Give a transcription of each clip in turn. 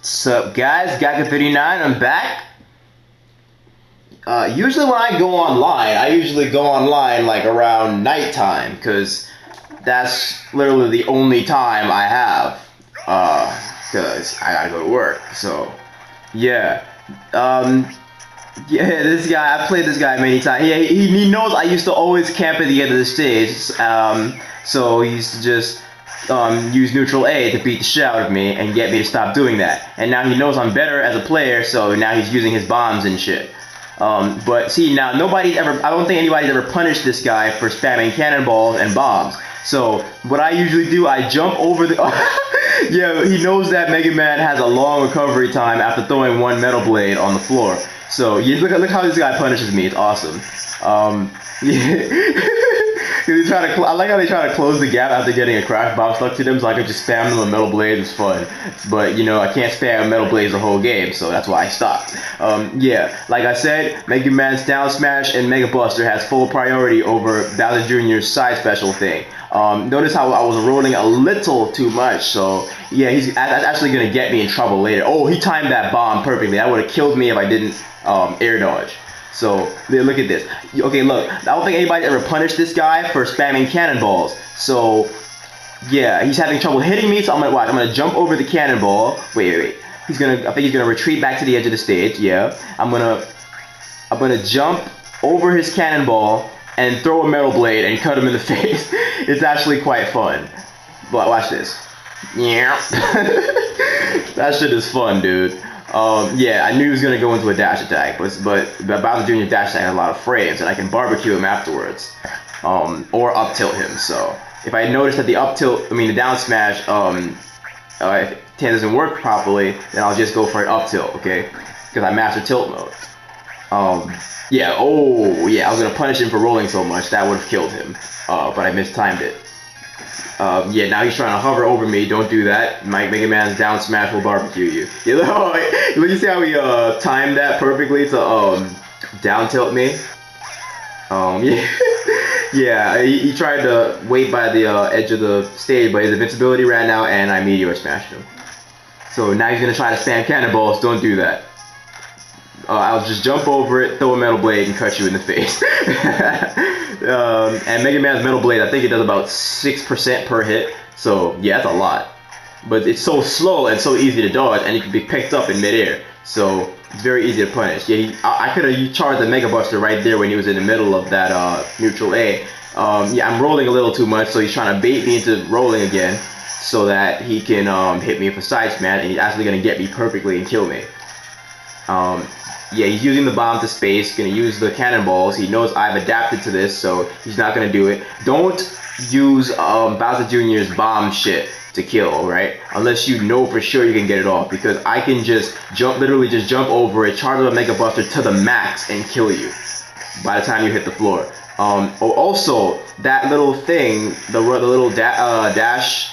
Sup guys, Gaka59, I'm back. Usually when I go online, I usually go online like around nighttime, because that's literally the only time I have, because I gotta go to work, so, yeah. Yeah, this guy, I played this guy many times. He knows I used to always camp at the end of the stage, so he used to just use neutral A to beat the shit out of me and get me to stop doing that. And now he knows I'm better as a player, so now he's using his bombs and shit. But see, now I don't think anybody's ever punished this guy for spamming cannonballs and bombs. So what I usually do, I jump over the... Yeah, he knows that Mega Man has a long recovery time after throwing one Metal Blade on the floor. So yeah, look how this guy punishes me. It's awesome. Yeah. I like how they try to close the gap after getting a crash bomb stuck to them, so I can just spam them with Metal Blades. It's fun. But, you know, I can't spam Metal Blades the whole game, so that's why I stopped. Yeah, like I said, Mega Man's down smash and Mega Buster has full priority over Bowser Jr.'s side special thing. Notice how I was rolling a little too much, so yeah, that's actually going to get me in trouble later. Oh, he timed that bomb perfectly. That would have killed me if I didn't air dodge. So, look at this. Okay, look, I don't think anybody ever punished this guy for spamming cannonballs. So, yeah, he's having trouble hitting me, so I'm gonna jump over the cannonball. Wait. I think he's gonna retreat back to the edge of the stage, yeah. I'm gonna jump over his cannonball and throw a Metal Blade and cut him in the face. It's actually quite fun. But watch this. Yeah. That shit is fun, dude. Yeah, I knew he was gonna go into a dash attack, but Bowser Jr.'s dash attack has a lot of frames, and I can barbecue him afterwards, or up tilt him. So if I notice that the down smash, if it doesn't work properly, then I'll just go for an up tilt, okay? Because I master tilt mode. Yeah. Oh, yeah. I was gonna punish him for rolling so much that would have killed him, but I mistimed it. Yeah, now he's trying to hover over me. Don't do that. Mega Man's down smash will barbecue you. You see how he timed that perfectly to down tilt me? Yeah, yeah. He tried to wait by the edge of the stage, but his invincibility ran out, and I meteor smashed him. So now he's gonna try to spam cannonballs. Don't do that. I'll just jump over it, throw a Metal Blade, and cut you in the face. And Mega Man's Metal Blade, I think it does about 6% per hit. So, yeah, that's a lot. But it's so slow and so easy to dodge, and it can be picked up in midair. So, it's very easy to punish. Yeah, I could have charged the Mega Buster right there when he was in the middle of that neutral A. Yeah, I'm rolling a little too much, so he's trying to bait me into rolling again so that he can hit me with a side smash, and he's actually going to get me perfectly and kill me. Yeah, he's using the bomb to space, gonna use the cannonballs. He knows I've adapted to this, so he's not gonna do it. Don't use Bowser Jr.'s bomb shit to kill, right? Unless you know for sure you can get it off, because I can just literally just jump over it, charge up a Mega Buster to the max, and kill you by the time you hit the floor. Also, that little thing, the little dash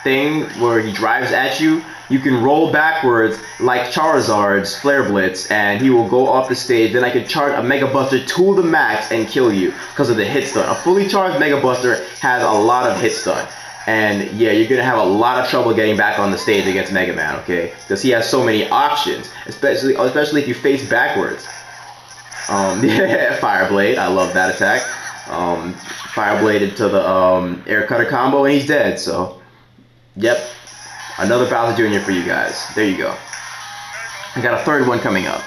thing where he drives at you, you can roll backwards like Charizard's Flare Blitz, and he will go off the stage. Then I can charge a Mega Buster to the max and kill you because of the hit stun. A fully charged Mega Buster has a lot of hit stun, and yeah, you're gonna have a lot of trouble getting back on the stage against Mega Man, okay? Because he has so many options, especially if you face backwards. Yeah, Fire Blade, I love that attack. Fire Blade into the air cutter combo, and he's dead. So, yep. Another Bowser Jr. for you guys. There you go. I got a third one coming up.